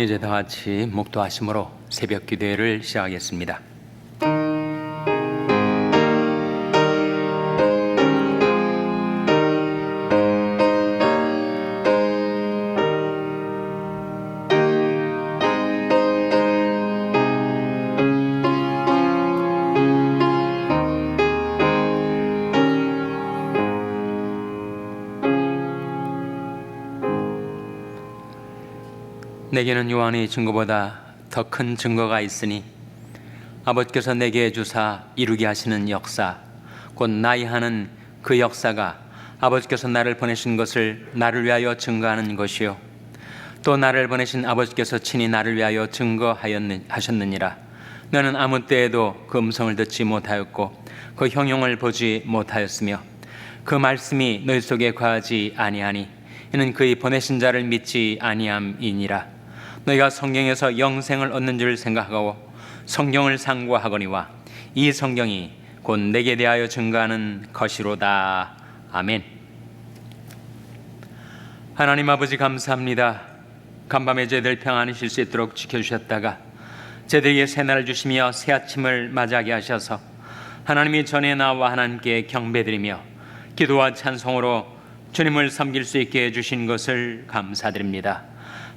이제 다 같이 목도하심으로 새벽 기도회를 시작하겠습니다. 내게는 요한의 증거보다 더 큰 증거가 있으니 아버지께서 내게 주사 이루게 하시는 역사, 곧 나의 하는 그 역사가 아버지께서 나를 보내신 것을 나를 위하여 증거하는 것이요, 또 나를 보내신 아버지께서 친히 나를 위하여 증거하셨느니라. 너는 아무 때에도 그 음성을 듣지 못하였고 그 형용을 보지 못하였으며 그 말씀이 너희 속에 거하지 아니하니 이는 그의 보내신 자를 믿지 아니함이니라. 너희가 성경에서 영생을 얻는 줄 생각하고 성경을 상고하거니와 이 성경이 곧 내게 대하여 증거하는 것이로다. 아멘. 하나님 아버지, 감사합니다. 간밤에 저희들 평안히 쉴 수 있도록 지켜주셨다가 저희들에게 새날을 주시며 새 아침을 맞이하게 하셔서 하나님이 전에 나와 하나님께 경배드리며 기도와 찬송으로 주님을 섬길 수 있게 해주신 것을 감사드립니다.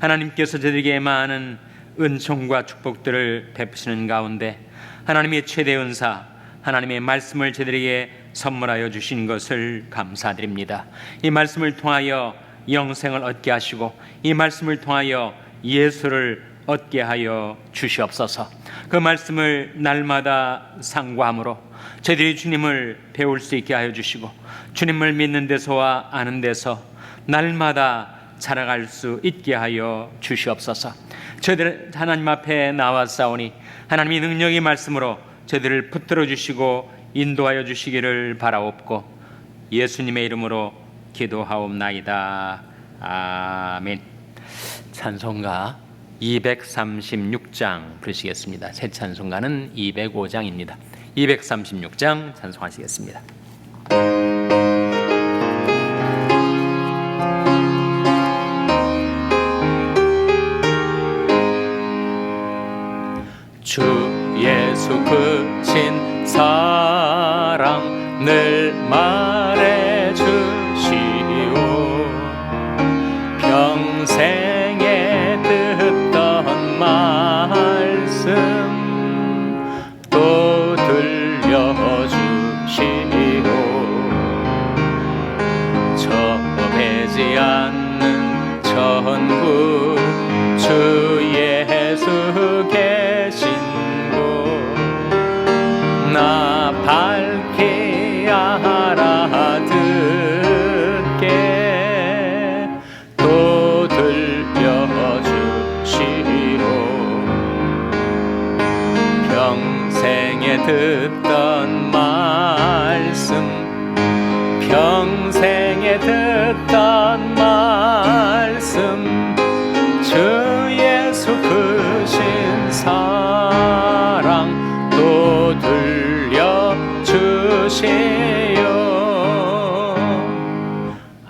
하나님께서 저들에게 많은 은총과 축복들을 베푸시는 가운데 하나님의 최대 은사, 하나님의 말씀을 저들에게 선물하여 주신 것을 감사드립니다. 이 말씀을 통하여 영생을 얻게 하시고 이 말씀을 통하여 예수를 얻게 하여 주시옵소서. 그 말씀을 날마다 상고함으로 저희들이 주님을 배울 수 있게 하여 주시고 주님을 믿는 데서와 아는 데서 날마다 살아갈 수 있게 하여 주시옵소서. 저희들 하나님 앞에 나왔사오니 하나님의 능력의 말씀으로 저희들을 붙들어 주시고 인도하여 주시기를 바라옵고 예수님의 이름으로 기도하옵나이다. 아멘. 찬송가 236장 부르시겠습니다. 새 찬송가는 205장입니다. 236장 찬송하시겠습니다. 주 예수 크신 사랑 늘 말해주시오. 평생에 듣던 말씀 또 들려주시오. 좁해지 않는 천국 주 예수 계신 나 밝게 알아듣게 또 들려주시오. 평생에 듣던 말씀, 평생에 듣던 말씀 주 예수 크신 사랑 또 들려주시오.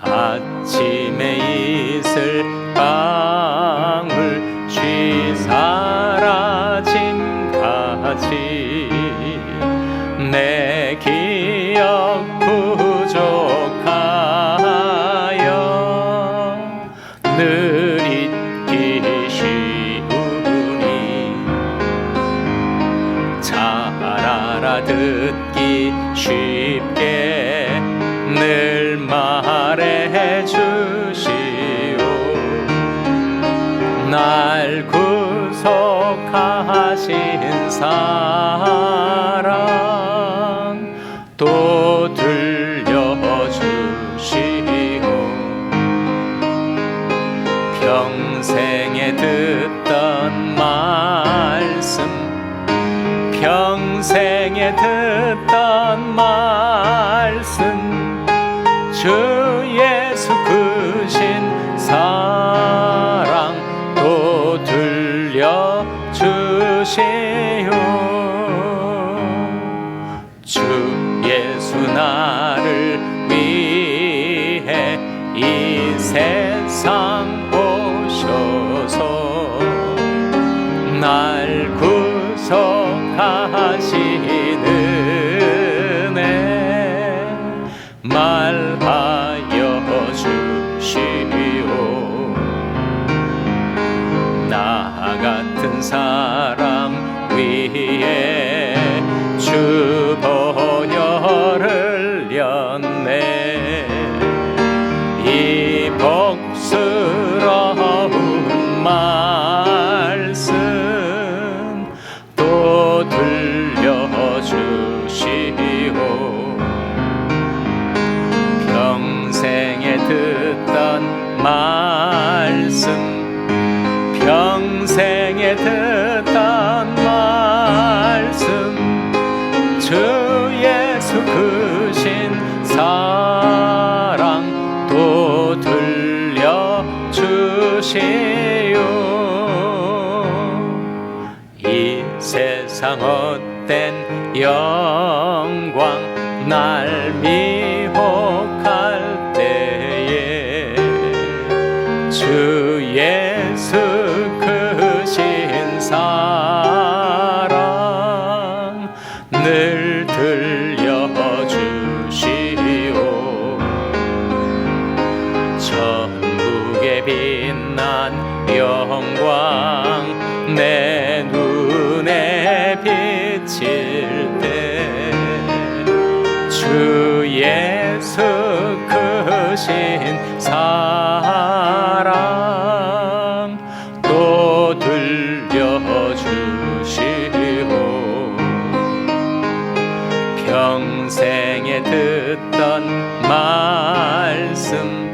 아침에 이슬 방울 쉬 사라짐같이 내 기억 부족하여 늘 잊기 쉬우니 잘 알아듣기 쉽게 늘 말해주시오. 날 구속하신 사랑 또 들려주시오. 평생에 듣던 말씀, 평생에 듣던 말씀 주 예수 크신 사랑 또 들려주시오. 주 예수 나를 위해 이 세상 오셔서 날 구속하시는 말하여 주시오. 나 같은 사람 위에 주 보혈을 흘렸네. 이 복스러운 말씀 또 들려주시오. 평생에 듣던 말씀, 평생에 듣던 말씀, 주 예수 크신 사랑 또 들려주시오. 이 세상 헛된 영광 날 미혹할 때에 주 예수 크신 사랑 늘 들려주시오. 천국에 빛난 영광 내 눈에 비칠 때 주 예수 크신 사랑 또 들려주시오. 평생에 듣던 말씀,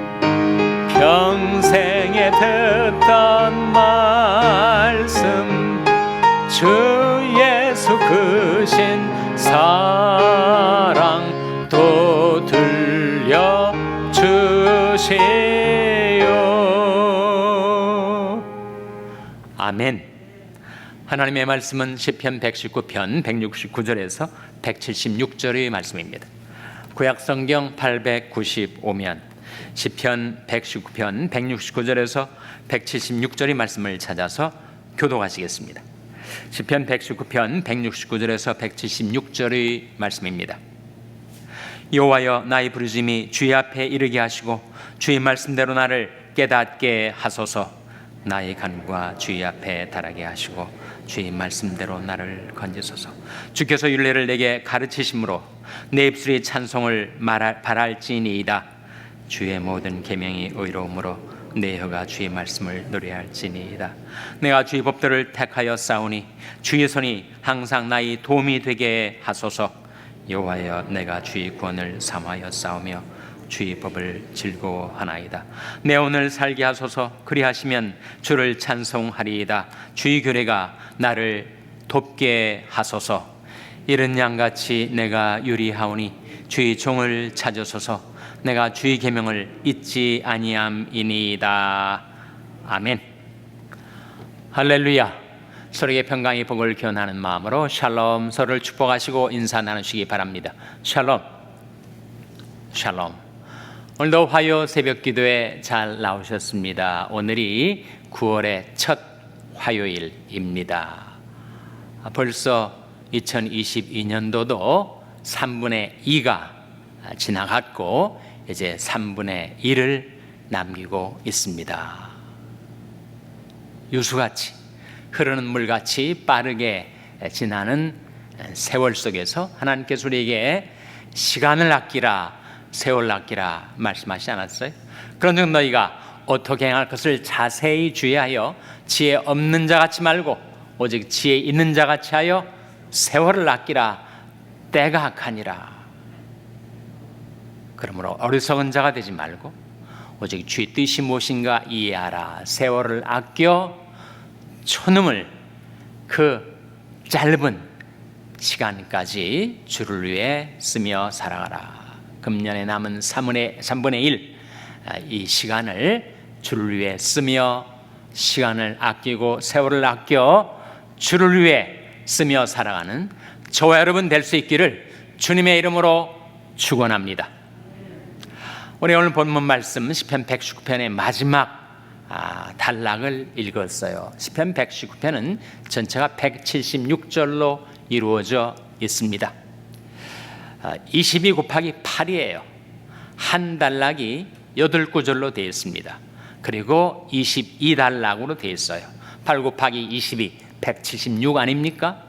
평생에 듣던 말씀, 주 예수 크신 사랑 또 들려주시오. 아멘. 하나님의 말씀은 시편 119편 169절에서 176절의 말씀입니다. 구약성경 895면 시편 119편 169절에서 176절의 말씀을 찾아서 교독하시겠습니다. 시편 119편 169절에서 176절의 말씀입니다. 여호와여, 나의 부르짖음이 주의 앞에 이르게 하시고 주의 말씀대로 나를 깨닫게 하소서. 나의 간구가 주의 앞에 달하게 하시고 주의 말씀대로 나를 건지소서. 주께서 율례를 내게 가르치심으로 내 입술이 찬송을 바랄지니이다. 주의 모든 계명이 의로움으로 내 혀가 주의 말씀을 노래할지니이다. 내가 주의 법도를 택하여 싸우니 주의 손이 항상 나의 도움이 되게 하소서. 여호와여, 내가 주의 구원을 삼하여 싸우며 주의 법을 즐거워하나이다. 내 오늘 살게 하소서. 그리하시면 주를 찬송하리이다. 주의 규례가 나를 돕게 하소서. 이른 양같이 내가 유리하오니 주의 종을 찾으소서. 내가 주의 계명을 잊지 아니함이니이다. 아멘. 할렐루야. 서로에게 평강의 복을 기원하는 마음으로 샬롬, 서로를 축복하시고 인사 나누시기 바랍니다. 샬롬. 샬롬. 오늘도 화요 새벽 기도에 잘 나오셨습니다. 오늘이 9월의 첫 화요일입니다. 벌써 2022년도도 3분의 2가 지나갔고 이제 3분의 1을 남기고 있습니다. 유수같이 흐르는 물같이 빠르게 지나는 세월 속에서 하나님께서 우리에게 시간을 아끼라, 세월 아끼라 말씀하시지 않았어요? 그런즉 너희가 어떻게 행할 것을 자세히 주의하여 지혜 없는 자같이 말고 오직 지혜 있는 자같이 하여 세월을 아끼라. 때가 악하니라. 그러므로 어리석은 자가 되지 말고 오직 주의 뜻이 무엇인가 이해하라. 세월을 아껴 초능을 그 짧은 시간까지 주를 위해 쓰며 살아가라. 금년에 남은 3분의 1 이 시간을 주를 위해 쓰며 시간을 아끼고 세월을 아껴 주를 위해 쓰며 살아가는 저와 여러분 될 수 있기를 주님의 이름으로 축원합니다. 우리 오늘 본문 말씀 시편 119편의 마지막 단락을 읽었어요. 시편 119편은 전체가 176절로 이루어져 있습니다. 22 곱하기 8이에요. 한 단락이 8구절로 되어 있습니다. 그리고 22단락으로 되어 있어요. 8 곱하기 22, 176 아닙니까?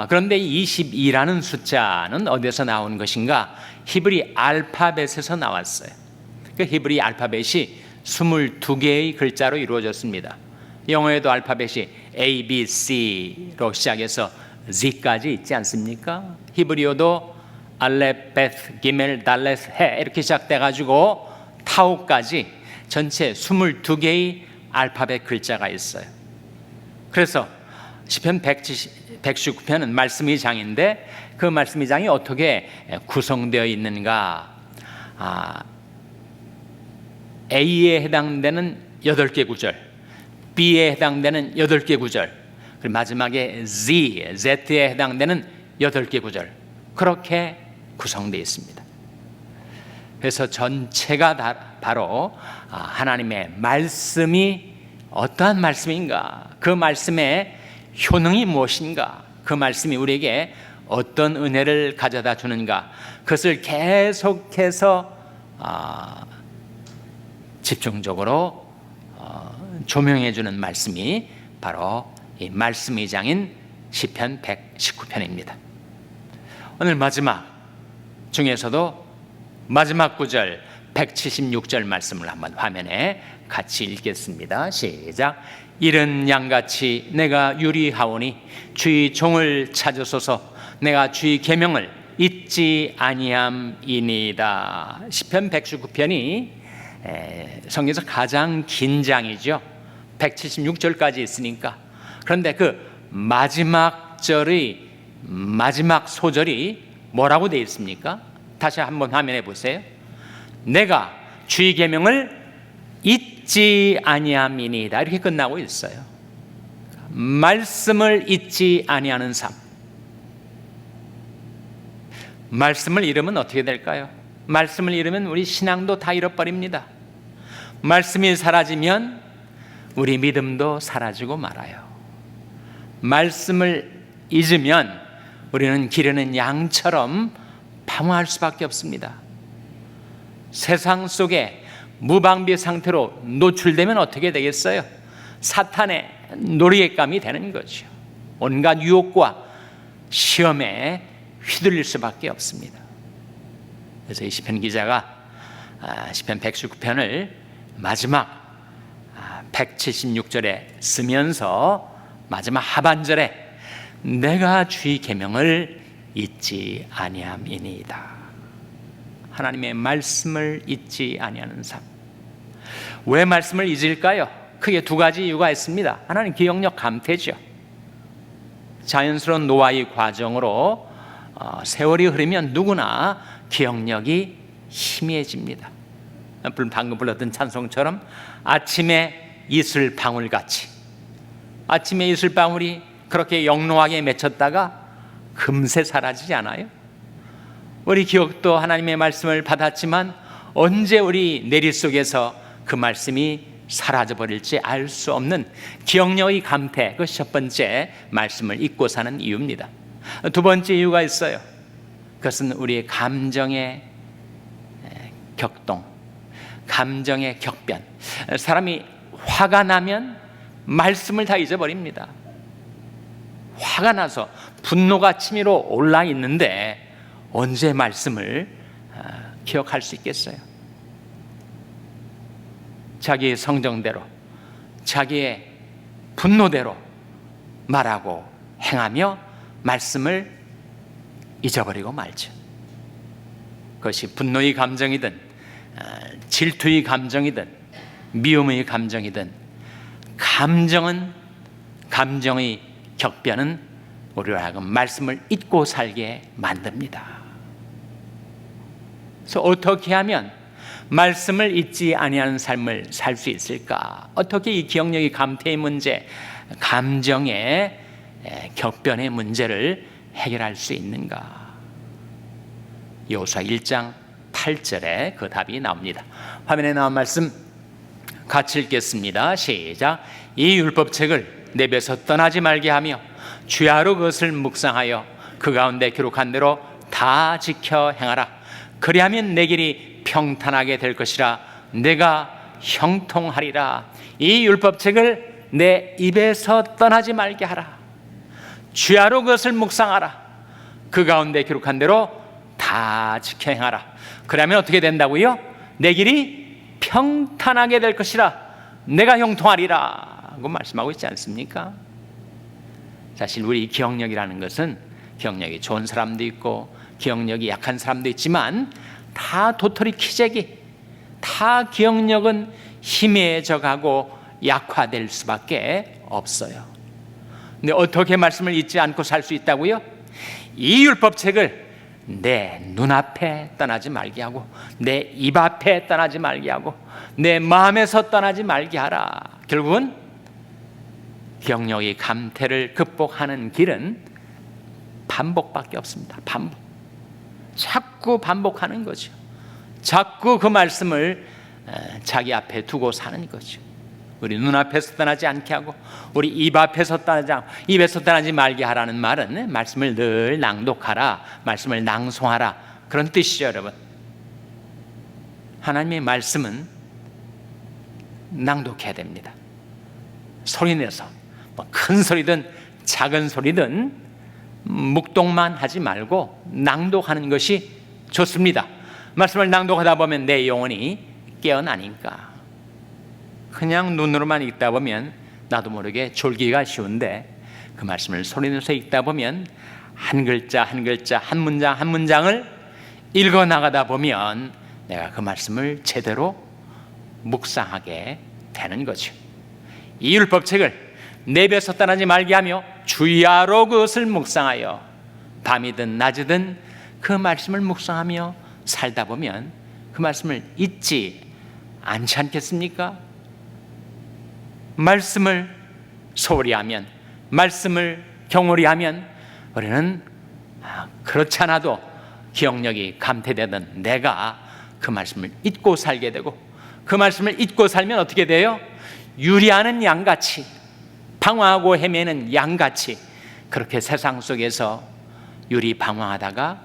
그런데 22라는 숫자는 어디서 나온 것인가? 히브리 알파벳에서 나왔어요. 그 히브리 알파벳이 22개의 글자로 이루어졌습니다. 영어에도 알파벳이 A, B, C로 시작해서 Z까지 있지 않습니까? 히브리어도 알렙, 베트, 기멜, 달렛, 해 이렇게 시작돼가지고 타우까지 전체 22개의 알파벳 글자가 있어요. 그래서 시편 119편은 말씀의 장인데 그 말씀의 장이 어떻게 구성되어 있는가? A에 해당되는 8개 구절, B에 해당되는 8개 구절, 그리고 마지막에 Z에 해당되는 8개 구절, 그렇게 구성되어 있습니다. 그래서 전체가 바로 하나님의 말씀이 어떠한 말씀인가, 그 말씀의 효능이 무엇인가, 그 말씀이 우리에게 어떤 은혜를 가져다 주는가, 그것을 계속해서 집중적으로 조명해 주는 말씀이 바로 이 말씀의 장인 시편 119편입니다. 오늘 마지막 중에서도 마지막 구절 176절 말씀을 한번 화면에 같이 읽겠습니다. 시작. 이른 양같이 내가 유리하오니 주의 종을 찾으소서. 내가 주의 계명을 잊지 아니함이니이다. 시편 119편이 성경에서 가장 긴 장이죠. 176절까지 있으니까. 그런데 그 마지막 절의 마지막 소절이 뭐라고 되어 있습니까? 다시 한번 화면에 보세요. 내가 주의 계명을 잊지 아니함이니이다. 이렇게 끝나고 있어요. 말씀을 잊지 아니하는 삶. 말씀을 잃으면 어떻게 될까요? 말씀을 잃으면 우리 신앙도 다 잃어버립니다. 말씀이 사라지면 우리 믿음도 사라지고 말아요. 말씀을 잊으면 우리는 기르는 양처럼 방황할 수밖에 없습니다. 세상 속에 무방비 상태로 노출되면 어떻게 되겠어요? 사탄의 놀이감이 되는 거죠. 온갖 유혹과 시험에 휘둘릴 수밖에 없습니다. 그래서 이 시편 기자가 시편 119편을 마지막 176절에 쓰면서 마지막 하반절에 내가 주의 계명을 잊지 아니함이니이다. 하나님의 말씀을 잊지 아니하는 삶. 왜 말씀을 잊을까요? 크게 두 가지 이유가 있습니다. 하나는 기억력 감퇴죠. 자연스러운 노화의 과정으로 세월이 흐르면 누구나 기억력이 희미해집니다. 방금 불렀던 찬송처럼 아침에 이슬방울같이, 아침에 이슬방울이 그렇게 영롱하게 맺혔다가 금세 사라지지 않아요? 우리 기억도 하나님의 말씀을 받았지만 언제 우리 내리 속에서 그 말씀이 사라져버릴지 알 수 없는 기억력의 감퇴, 그것이 첫 번째 말씀을 잊고 사는 이유입니다. 두 번째 이유가 있어요. 그것은 우리의 감정의 격동, 감정의 격변. 사람이 화가 나면 말씀을 다 잊어버립니다. 화가 나서 분노가 치밀어 올라 있는데 언제 말씀을 기억할 수 있겠어요? 자기의 성정대로, 자기의 분노대로 말하고 행하며 말씀을 잊어버리고 말죠. 그것이 분노의 감정이든 질투의 감정이든 미움의 감정이든 감정의 격변은 우리로 하여금 말씀을 잊고 살게 만듭니다. 그래서 어떻게 하면 말씀을 잊지 아니하는 삶을 살 수 있을까? 어떻게 이 기억력의 감퇴의 문제, 감정의 격변의 문제를 해결할 수 있는가? 여호수아 1장 8절에 그 답이 나옵니다. 화면에 나온 말씀 같이 읽겠습니다. 시작. 이 율법책을 내 입에서 떠나지 말게 하며 주야로 그것을 묵상하여 그 가운데 기록한 대로 다 지켜 행하라. 그리하면 내 길이 평탄하게 될 것이라. 내가 형통하리라. 이 율법책을 내 입에서 떠나지 말게 하라. 주야로 그것을 묵상하라. 그 가운데 기록한 대로 다 지켜 행하라. 그러면 어떻게 된다고요? 내 길이 평탄하게 될 것이라. 내가 형통하리라 하고 말씀하고 있지 않습니까? 사실 우리 기억력이라는 것은 기억력이 좋은 사람도 있고 기억력이 약한 사람도 있지만 다 도토리 키재기, 다 기억력은 희미해져 가고 약화될 수밖에 없어요. 근데 어떻게 말씀을 잊지 않고 살 수 있다고요? 이 율법책을 내 눈앞에 떠나지 말게 하고 내 입 앞에 떠나지 말게 하고 내 마음에서 떠나지 말게 하라. 결국은 기억력의 감퇴를 극복하는 길은 반복밖에 없습니다. 반복. 자꾸 반복하는 거죠. 자꾸 그 말씀을 자기 앞에 두고 사는 거죠. 우리 눈앞에서 떠나지 않게 하고 우리 입 앞에서 떠나지 않고 입에서 떠나지 말게 하라는 말은 말씀을 늘 낭독하라, 말씀을 낭송하라, 그런 뜻이죠. 여러분, 하나님의 말씀은 낭독해야 됩니다. 소리내서 큰 소리든 작은 소리든 묵독만 하지 말고 낭독하는 것이 좋습니다. 말씀을 낭독하다 보면 내 영혼이 깨어나니까. 그냥 눈으로만 읽다 보면 나도 모르게 졸기가 쉬운데 그 말씀을 소리내서 읽다 보면 한 글자 한 글자, 한 문장 한 문장을 읽어 나가다 보면 내가 그 말씀을 제대로 묵상하게 되는 거죠. 이 율법책을 내 입에서 떠나지 말게 하며 주야로 그것을 묵상하여 밤이든 낮이든 그 말씀을 묵상하며 살다 보면 그 말씀을 잊지 않지 않겠습니까? 말씀을 소홀히 하면, 말씀을 경홀히 하면 우리는 그렇지 않아도 기억력이 감퇴되던 내가 그 말씀을 잊고 살게 되고, 그 말씀을 잊고 살면 어떻게 돼요? 유리하는 양같이, 방황하고 헤매는 양같이 그렇게 세상 속에서 유리방황하다가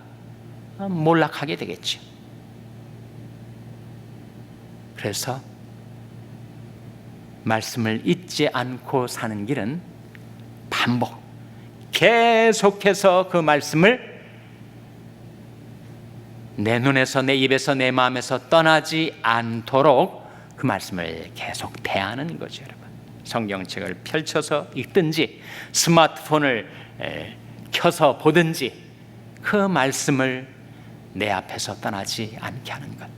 몰락하게 되겠죠. 그래서 말씀을 잊지 않고 사는 길은 반복, 계속해서 그 말씀을 내 눈에서, 내 입에서, 내 마음에서 떠나지 않도록 그 말씀을 계속 대하는 거죠. 여러분, 성경책을 펼쳐서 읽든지 스마트폰을 켜서 보든지 그 말씀을 내 앞에서 떠나지 않게 하는 것.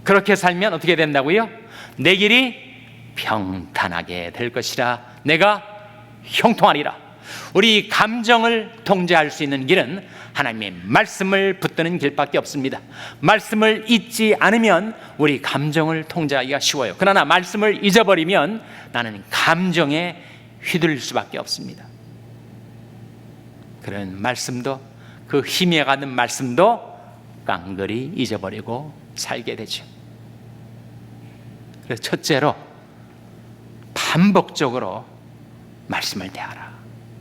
그렇게 살면 어떻게 된다고요? 내 길이 평탄하게 될 것이라. 내가 형통하리라. 우리 감정을 통제할 수 있는 길은 하나님의 말씀을 붙드는 길밖에 없습니다. 말씀을 잊지 않으면 우리 감정을 통제하기가 쉬워요. 그러나 말씀을 잊어버리면 나는 감정에 휘둘릴 수밖에 없습니다. 그런 말씀도, 그 힘에 가는 말씀도 깡그리 잊어버리고 살게 되죠. 그래서 첫째로 반복적으로 말씀을 대하라.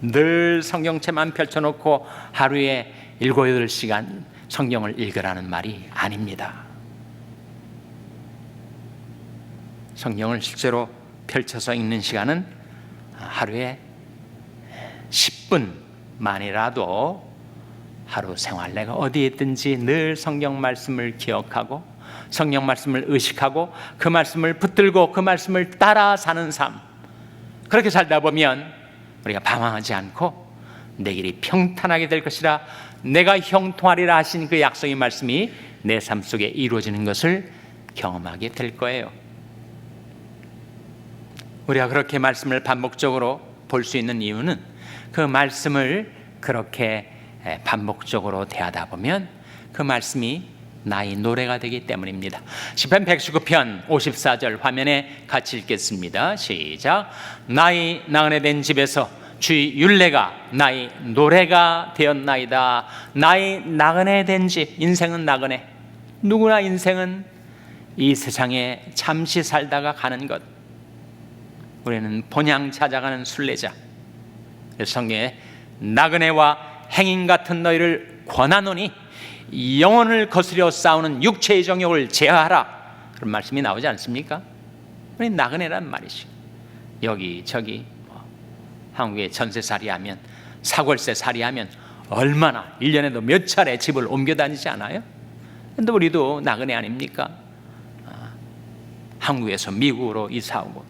늘 성경책만 펼쳐놓고 하루에 7, 8시간 성경을 읽으라는 말이 아닙니다. 성경을 실제로 펼쳐서 읽는 시간은 하루에 10분만이라도 하루 생활 내가 어디에 있든지 늘 성경 말씀을 기억하고 성경 말씀을 의식하고 그 말씀을 붙들고 그 말씀을 따라 사는 삶, 그렇게 살다 보면 우리가 방황하지 않고 내 길이 평탄하게 될 것이라. 내가 형통하리라 하신 그 약속의 말씀이 내 삶 속에 이루어지는 것을 경험하게 될 거예요. 우리가 그렇게 말씀을 반복적으로 볼 수 있는 이유는 그 말씀을 그렇게 반복적으로 대하다 보면 그 말씀이 나의 노래가 되기 때문입니다. 시편 119편 54절 화면에 같이 읽겠습니다. 시작. 나의 나그네 된 집에서 주의 율례가 나의 노래가 되었나이다. 나의 나그네 된 집, 인생은 나그네. 누구나 인생은 이 세상에 잠시 살다가 가는 것, 우리는 본향 찾아가는 순례자. 성경에 나그네와 행인 같은 너희를 권하노니 영혼을 거스려 싸우는 육체의 정욕을 제하라, 그런 말씀이 나오지 않습니까? 우리 나그네란 말이죠. 여기저기 한국에 전세살이 하면, 사골세살이 하면 얼마나 1년에도 몇 차례 집을 옮겨 다니지 않아요? 근데 우리도 나그네 아닙니까? 한국에서 미국으로 이사오고,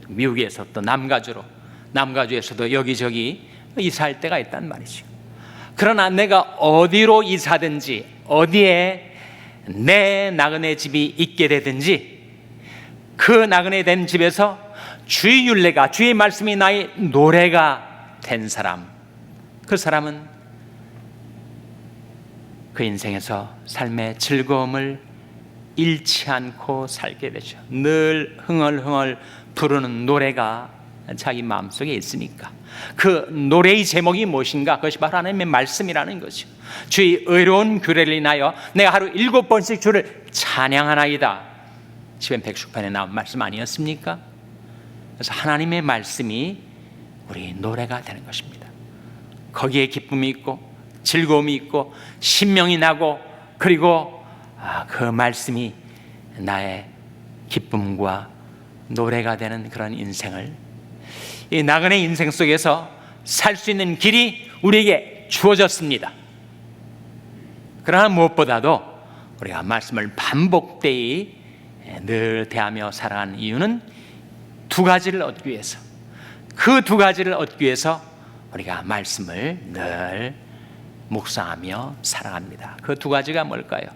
미국에서 또 남가주로, 남가주에서도 여기저기 이사할 때가 있단 말이죠. 그러나 내가 어디로 이사든지, 어디에 내 나그네 집이 있게 되든지, 그 나그네 된 집에서 주의 율례가, 주의 말씀이 나의 노래가 된 사람, 그 사람은 그 인생에서 삶의 즐거움을 잃지 않고 살게 되죠. 늘 흥얼흥얼 부르는 노래가 자기 마음속에 있으니까. 그 노래의 제목이 무엇인가? 그것이 바로 하나님의 말씀이라는 거죠. 주의 의로운 규례를 인하여 내가 하루 7번씩 주를 찬양하나이다. 시편 119편에 나온 말씀 아니었습니까? 그래서 하나님의 말씀이 우리 노래가 되는 것입니다. 거기에 기쁨이 있고 즐거움이 있고 신명이 나고, 그리고 그 말씀이 나의 기쁨과 노래가 되는 그런 인생을, 이 나그네 인생 속에서 살 수 있는 길이 우리에게 주어졌습니다. 그러나 무엇보다도 우리가 말씀을 반복되이 늘 대하며 살아가는 이유는 두 가지를 얻기 위해서, 그 두 가지를 얻기 위해서 우리가 말씀을 늘 묵상하며 살아갑니다. 그 두 가지가 뭘까요?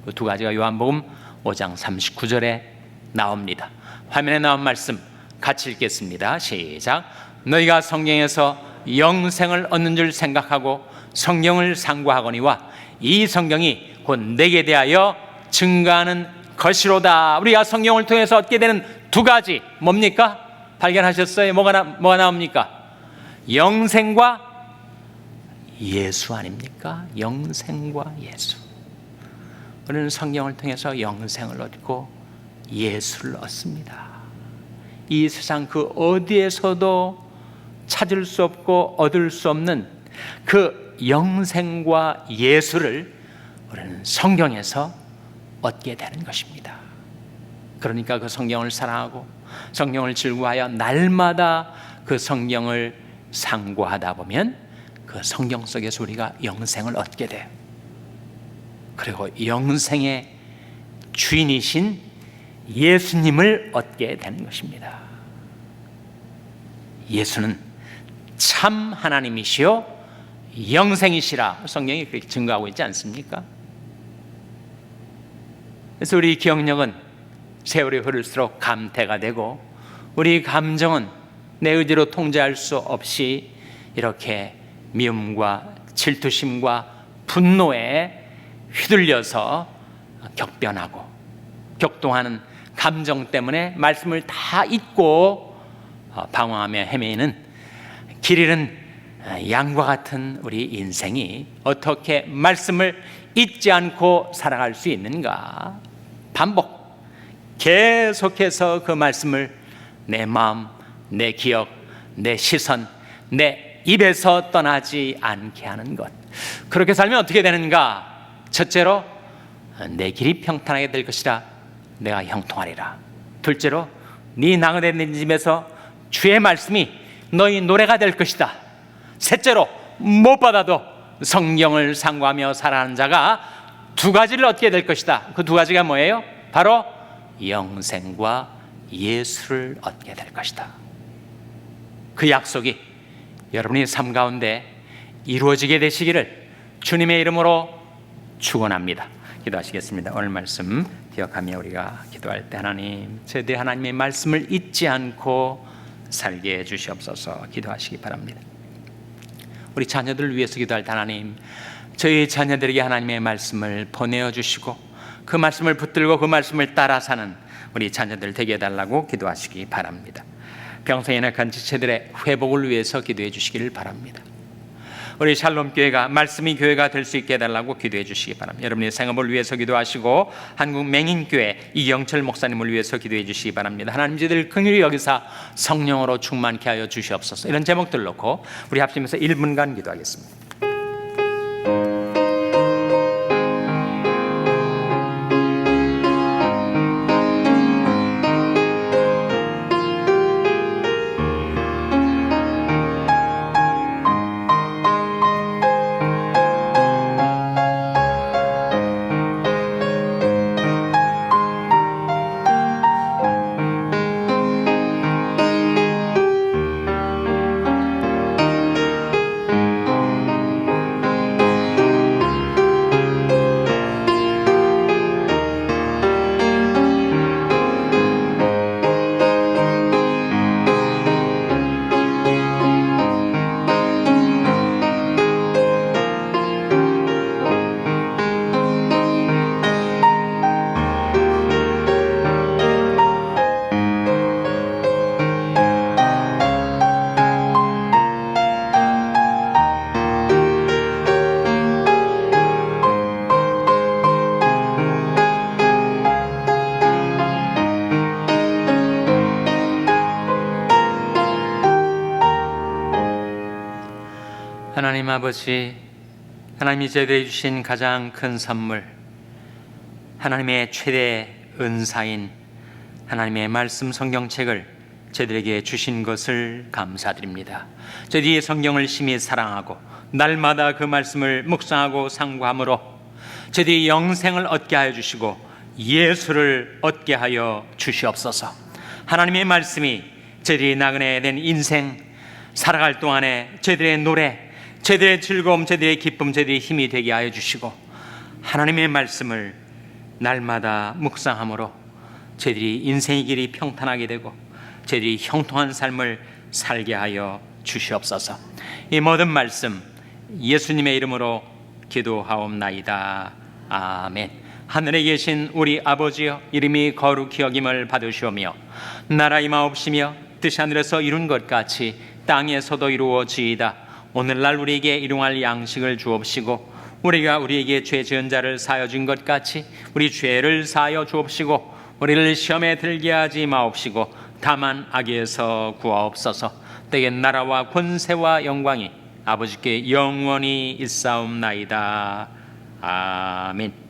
그 두 가지가 요한복음 5장 39절에 나옵니다. 화면에 나온 말씀 같이 읽겠습니다. 시작. 너희가 성경에서 영생을 얻는 줄 생각하고 성경을 상고하거니와 이 성경이 곧 내게 대하여 증거하는 것이로다. 우리가 성경을 통해서 얻게 되는 두 가지 뭡니까? 발견하셨어요? 뭐가 나옵니까? 영생과 예수 아닙니까? 영생과 예수. 우리는 성경을 통해서 영생을 얻고 예수를 얻습니다. 이 세상 그 어디에서도 찾을 수 없고 얻을 수 없는 그 영생과 예수를 우리는 성경에서 얻게 되는 것입니다. 그러니까 그 성경을 사랑하고 성경을 즐거워하여 날마다 그 성경을 상고하다 보면 그 성경 속에서 우리가 영생을 얻게 돼요. 그리고 영생의 주인이신 예수님을 얻게 되는 것입니다. 예수는 참 하나님이시요 영생이시라 성경이 그렇게 증거하고 있지 않습니까? 그래서 우리 기억력은 세월이 흐를수록 감퇴가 되고, 우리 감정은 내 의지로 통제할 수 없이 이렇게 미움과 질투심과 분노에 휘둘려서 격변하고 격동하는 감정 때문에 말씀을 다 잊고 방황하며 헤매이는 길 잃은 양과 같은 우리 인생이 어떻게 말씀을 잊지 않고 살아갈 수 있는가? 반복, 계속해서 그 말씀을 내 마음, 내 기억, 내 시선, 내 입에서 떠나지 않게 하는 것. 그렇게 살면 어떻게 되는가? 첫째로 내 길이 평탄하게 될 것이라 내가 형통하리라. 둘째로 네 나그네 된 집에서 주의 말씀이 너희 노래가 될 것이다. 셋째로 무엇보다도 성경을 상고하며 살아가는 자가 두 가지를 얻게 될 것이다. 그 두 가지가 뭐예요? 바로 영생과 예수를 얻게 될 것이다. 그 약속이 여러분의 삶 가운데 이루어지게 되시기를 주님의 이름으로 축원합니다. 기도하시겠습니다. 오늘 말씀 기억하며 우리가 기도할 때 하나님, 제대 하나님의 말씀을 잊지 않고 살게 해주시옵소서. 기도하시기 바랍니다. 우리 자녀들을 위해서 기도할 때 하나님, 저희 자녀들에게 하나님의 말씀을 보내어 주시고 그 말씀을 붙들고 그 말씀을 따라 사는 우리 자녀들 되게 해달라고 기도하시기 바랍니다. 병상에 낙한 지체들의 회복을 위해서 기도해 주시기를 바랍니다. 우리 샬롬 교회가 말씀의 교회가 될 수 있게 해달라고 기도해 주시기 바랍니다. 여러분의 생업을 위해서 기도하시고 한국 맹인교회 이영철 목사님을 위해서 기도해 주시기 바랍니다. 하나님 저희들 긍휼히 여기사 성령으로 충만케 하여 주시옵소서. 이런 제목들 놓고 우리 합심해서 1분간 기도하겠습니다. 하나님 아버지, 하나님이 저희들에게 주신 가장 큰 선물, 하나님의 최대 은사인 하나님의 말씀 성경책을 저희들에게 주신 것을 감사드립니다. 저희들이 성경을 심히 사랑하고 날마다 그 말씀을 묵상하고 상고함으로 저희들이 영생을 얻게 하여 주시고 예수를 얻게 하여 주시옵소서. 하나님의 말씀이 저희들이 나그네 된 인생 살아갈 동안에 저희들의 노래, 저희들의 즐거움, 저희들의 기쁨, 저희들의 힘이 되게 하여 주시고 하나님의 말씀을 날마다 묵상함으로 저희들이 인생의 길이 평탄하게 되고 저희들이 형통한 삶을 살게 하여 주시옵소서. 이 모든 말씀 예수님의 이름으로 기도하옵나이다. 아멘. 하늘에 계신 우리 아버지여, 이름이 거룩히 여김을 받으시오며 나라 임하옵시며 뜻이 하늘에서 이룬 것 같이 땅에서도 이루어지이다. 오늘날 우리에게 일용할 양식을 주옵시고 우리가 우리에게 죄 지은 자를 사하여 준 것 같이 우리 죄를 사하여 주옵시고 우리를 시험에 들게 하지 마옵시고 다만 악에서 구하옵소서. 때에 나라와 권세와 영광이 아버지께 영원히 있사옵나이다. 아멘.